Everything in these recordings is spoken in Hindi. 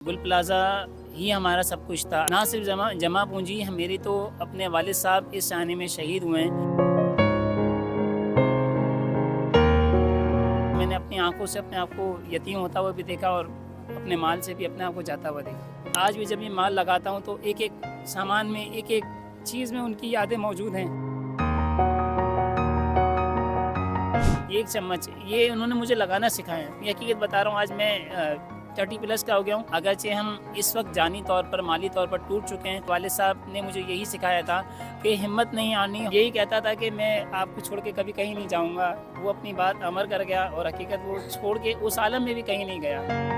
गुल प्लाज़ा ही हमारा सब कुछ था। ना सिर्फ जमा पूंजी मेरी, तो अपने वालिद साहब इस शानी में शहीद हुए हैं। मैंने अपनी आंखों से अपने आप को यतीम होता हुआ भी देखा और अपने माल से भी अपने आप को जाता हुआ देखा। आज भी जब ये माल लगाता हूँ तो एक एक सामान में, एक एक चीज़ में उनकी यादें मौजूद हैं। ये एक चम्मच, ये उन्होंने मुझे लगाना सिखाया है। ये हकीकत बता रहा हूँ, आज मैं 30+ का हो गया हूँ। अगरचे हम इस वक्त जानी तौर पर, माली तौर पर टूट चुके हैं, वालिद साहब ने मुझे यही सिखाया था कि हिम्मत नहीं हारनी। यही कहता था कि मैं आपको छोड़ के कभी कहीं नहीं जाऊँगा। वो अपनी बात अमर कर गया और हकीकत वो छोड़ के उस आलम में भी कहीं नहीं गया।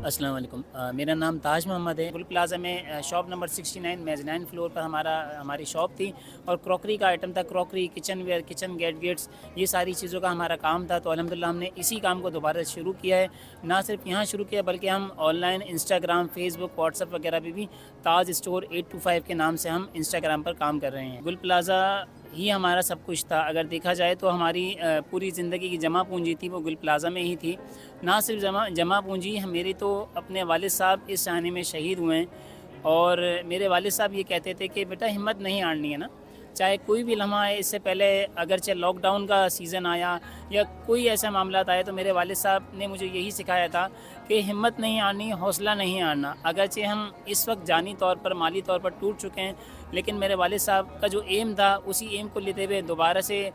अस्सलाम वालेकुम। मेरा नाम ताज मोहम्मद है। गुल प्लाज़ा में शॉप नंबर 69 मेज़नाइन फ्लोर पर हमारी शॉप थी और क्रॉकरी का आइटम था। Crockery, kitchen ware, kitchen gates, ये सारी चीज़ों का हमारा काम था। तो अल्हम्दुलिल्लाह हमने इसी काम को दोबारा शुरू किया है। ना सिर्फ यहाँ शुरू किया बल्कि हम ऑनलाइन इंस्टाग्राम, फेसबुक, व्हाट्सएप वगैरह पे भी ताज स्टोर 825 के नाम से हम इंस्टाग्राम पर काम कर रहे हैं। गुल प्लाज़ा ही हमारा सब कुछ था। अगर देखा जाए तो हमारी पूरी ज़िंदगी की जमा पूंजी थी वो गुल प्लाज़ा में ही थी। ना सिर्फ जमा पूंजी मेरी, तो अपने वालिद साहब इस शानी में शहीद हुए हैं। और मेरे वालिद साहब ये कहते थे कि बेटा हिम्मत नहीं हारनी है ना, चाहे कोई भी लम्हा है। इससे पहले अगरचे लॉकडाउन का सीज़न आया या कोई ऐसा मामला आया तो मेरे वालिद साहब ने मुझे यही सिखाया था कि हिम्मत नहीं हारनी, हौसला नहीं हारना। अगरचे हम इस वक्त जानी तौर पर, माली तौर पर टूट चुके हैं, लेकिन मेरे वालिद साहब का जो एम था उसी एम को लेते हुए दोबारा से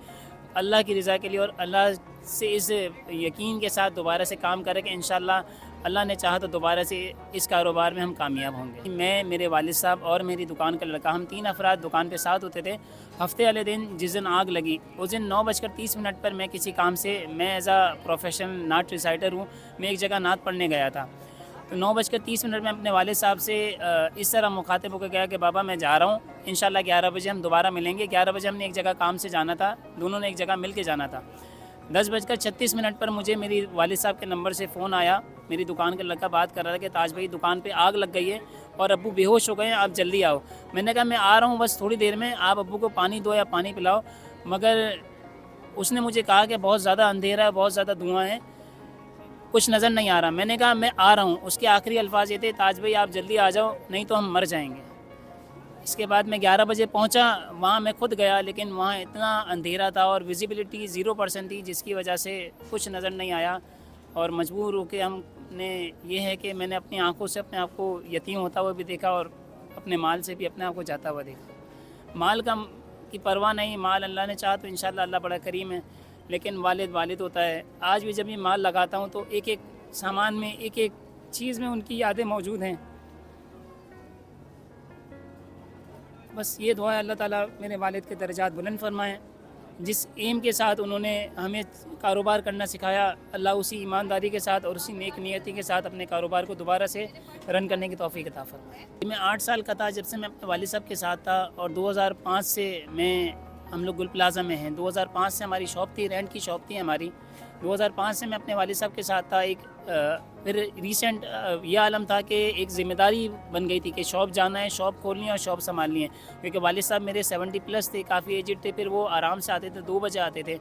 अल्लाह की रज़ा के लिए और अल्लाह से इस यकीन के साथ दोबारा से काम करें कि इंशाअल्लाह अल्लाह ने चाहा तो दोबारा से इस कारोबार में हम कामयाब होंगे। मैं, मेरे वालिद साहब और मेरी दुकान का लड़का, हम 3 अफराद दुकान पे साथ होते थे। हफ्ते वाले दिन जिस दिन आग लगी उस दिन 9:30 पर मैं किसी काम से, मैं एज़ आ प्रोफेशनल नात रिसाइटर हूँ, मैं एक जगह नात पढ़ने गया था। तो 9:30 में अपने वालिद साहब से इस तरह मुखातिब होकर गया कि बाबा मैं जा रहा हूँ, इंशाल्लाह 11 बजे हम दोबारा मिलेंगे। 11 बजे हमने एक जगह काम से जाना था, दोनों ने एक जगह मिल के जाना था। 10:36 पर मुझे मेरी वालिद साहब के नंबर से फ़ोन आया। मेरी दुकान का लड़का बात कर रहा था कि ताज भाई दुकान पे आग लग गई है और अब्बू बेहोश हो गए हैं, आप जल्दी आओ। मैंने कहा मैं आ रहा हूँ, बस थोड़ी देर में, आप अब्बू को पानी दो या पानी पिलाओ। मगर उसने मुझे कहा कि बहुत ज़्यादा अंधेरा है, बहुत ज़्यादा धुआँ है, कुछ नज़र नहीं आ रहा। मैंने कहा मैं आ रहा हूँ। उसके आखिरी अल्फाज ये थे, ताज भाई आप जल्दी आ जाओ नहीं तो हम मर जाएंगे। इसके बाद मैं 11 बजे पहुँचा, वहाँ मैं खुद गया, लेकिन वहाँ इतना अंधेरा था और विजिबिलिटी 0% थी, जिसकी वजह से कुछ नज़र नहीं आया। और मजबूर होकर हमने, ये है कि मैंने अपनी आंखों से अपने आप को यतीम होता हुआ भी देखा और अपने माल से भी अपने आप को जाता हुआ देखा। माल की परवाह नहीं, माल अल्लाह ने चाहा तो इंशाअल्लाह अल्लाह बड़ा करीम है, लेकिन वालिद होता है। आज भी जब ये माल लगाता हूँ तो एक एक सामान में, एक एक चीज़ में उनकी यादें मौजूद हैं। बस ये दुआ है अल्लाह ताला मेरे वालिद के दर्जात बुलंद फरमाएँ। जिस एम के साथ उन्होंने हमें कारोबार करना सिखाया, अल्लाह उसी ईमानदारी के साथ और उसी नेक नियति के साथ अपने कारोबार को दोबारा से रन करने की तौफीक अता फरमाए। मैं 8 साल का था जब से मैं अपने वालिद साहब के साथ था और 2005 से हम लोग गुल प्लाज़ा में हैं। 2005 से हमारी शॉप थी, रेंट की शॉप थी हमारी। 2005 से मैं अपने वालिद साहब के साथ था। फिर रिसेंट ये आलम था कि एक ज़िम्मेदारी बन गई थी कि शॉप जाना है, शॉप खोलनी है और शॉप संभालनी है, क्योंकि वालिद साहब मेरे 70+ थे, काफ़ी एजिड थे। फिर वो आराम से आते थे, 2 बजे आते थे।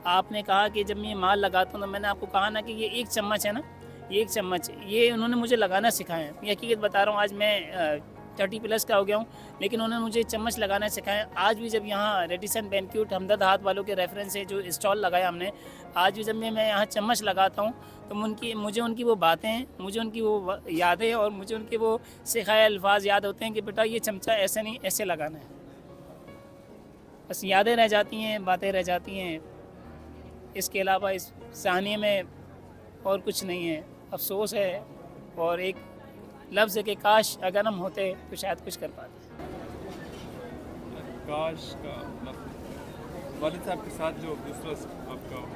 आपने कहा कि जब मैं माल लगाता हूँ तो मैंने आपको कहा ना कि ये एक चम्मच है ना, ये एक चम्मच, ये उन्होंने मुझे लगाना सिखाया है। ये हकीकत बता रहा हूँ, आज मैं 30+ का हो गया हूँ, लेकिन उन्होंने मुझे चम्मच लगाना सिखाया। आज भी जब यहाँ रेडिसन बैंक्यूट हमदर्द हाथ वालों के रेफरेंस से जो स्टॉल लगाया हमने, आज भी जब मैं यहाँ चम्मच लगाता हूँ तो मुझे उनकी वो बातें, मुझे उनकी वो यादें और मुझे उनके वो सिखाए अल्फाज याद होते हैं कि बेटा ये चमचा ऐसे नहीं, ऐसे लगाना है। बस यादें रह जाती हैं, बातें रह जाती हैं। इसके अलावा इस सानिए में और कुछ नहीं है। अफसोस है और एक लफ्ज़ है कि काश अगर हम होते तो शायद कुछ कर पाते। काश का मतलब वालिद साहब के साथ जो दूसरा आपका,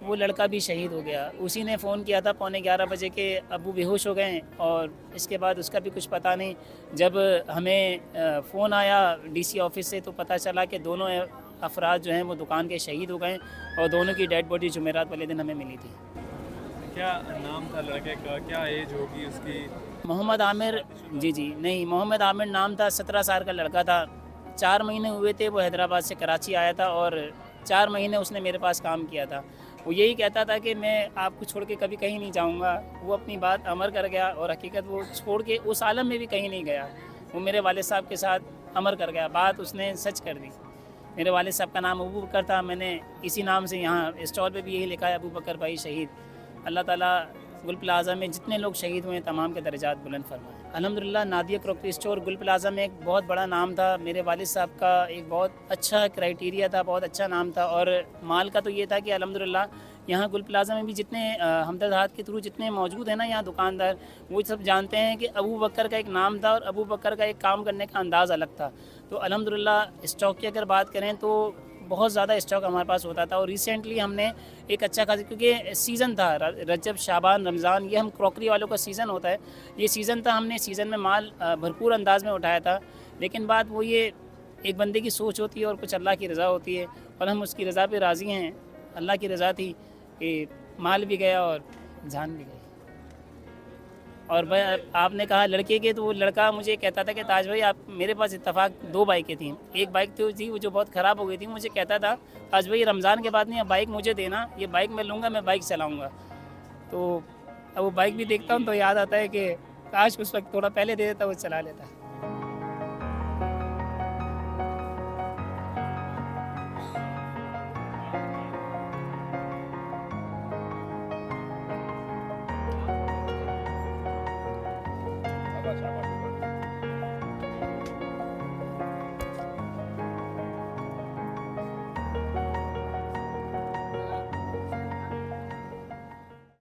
वो लड़का भी शहीद हो गया। उसी ने फ़ोन किया था 11:15 बजे के अब्बू बेहोश हो गए और इसके बाद उसका भी कुछ पता नहीं। जब हमें फ़ोन आया डीसी ऑफिस से तो पता चला कि दोनों अफराद जो हैं वो दुकान के शहीद हो गए और दोनों की डेड बॉडी जुमेरात वाले दिन हमें मिली थी। क्या नाम था लड़के का, क्या एज होगी उसकी? मोहम्मद आमिर, जी नहीं, मोहम्मद आमिर नाम था। 17 साल का लड़का था। 4 महीने हुए थे, वो हैदराबाद से कराची आया था और 4 महीने उसने मेरे पास काम किया था। वो यही कहता था कि मैं आपको छोड़ के कभी कहीं नहीं जाऊंगा। वो अपनी बात अमर कर गया और हकीकत वो छोड़ के उस आलम में भी कहीं नहीं गया। वो मेरे वालिद साहब के साथ अमर कर गया, बात उसने सच कर दी। मेरे वालिद साहब का नाम अबू बकर था, मैंने इसी नाम से यहाँ स्टॉल पे भी यही लिखा है, अबू बकर भाई शहीद। अल्लाह ताला गुल प्लाज़ा में जितने लोग शहीद हुए हैं तमाम के दर्जात बुलंद फरमाए। अल्हम्दुलिल्लाह नादिया क्रॉकरी स्टोर गुल प्लाज़ा में एक बहुत बड़ा नाम था। मेरे वालिद साहब का एक बहुत अच्छा क्राइटेरिया था, बहुत अच्छा नाम था। और माल का तो ये था कि अल्हम्दुलिल्लाह यहाँ गुल प्लाज़ा में भी जितने हमदर्द हाथ के थ्रू जितने मौजूद हैं ना यहाँ दुकानदार, वो सब जानते हैं कि अबू बकर का एक नाम था और अबू बकर का एक काम करने का अंदाज़ अलग था। तो अल्हम्दुलिल्लाह स्टॉक की अगर बात करें तो बहुत ज़्यादा स्टॉक हमारे पास होता था। और रिसेंटली हमने एक अच्छा खासा, क्योंकि सीज़न था रजब शाबान रमज़ान, ये हम क्रॉकरी वालों का सीज़न होता है, ये सीज़न था, हमने सीज़न में माल भरपूर अंदाज में उठाया था। लेकिन बात वो ये एक बंदे की सोच होती है और कुछ अल्लाह की रज़ा होती है और हम उसकी रज़ा पे राज़ी हैं। अल्लाह की रज़ा थी कि माल भी गया और जान भी गई। और भाई आपने कहा लड़के के, तो वो लड़का मुझे कहता था कि ताज भाई आप, मेरे पास इत्तफाक 2 बाइकें थी। एक बाइक तो थी वो जो बहुत ख़राब हो गई थी, मुझे कहता था ताज भाई रमज़ान के बाद नहीं, अब बाइक मुझे देना, ये बाइक मैं लूँगा, मैं बाइक चलाऊँगा। तो अब वो बाइक भी देखता हूँ तो याद आता है कि काश उस वक्त थोड़ा पहले दे देता, वो चला लेता।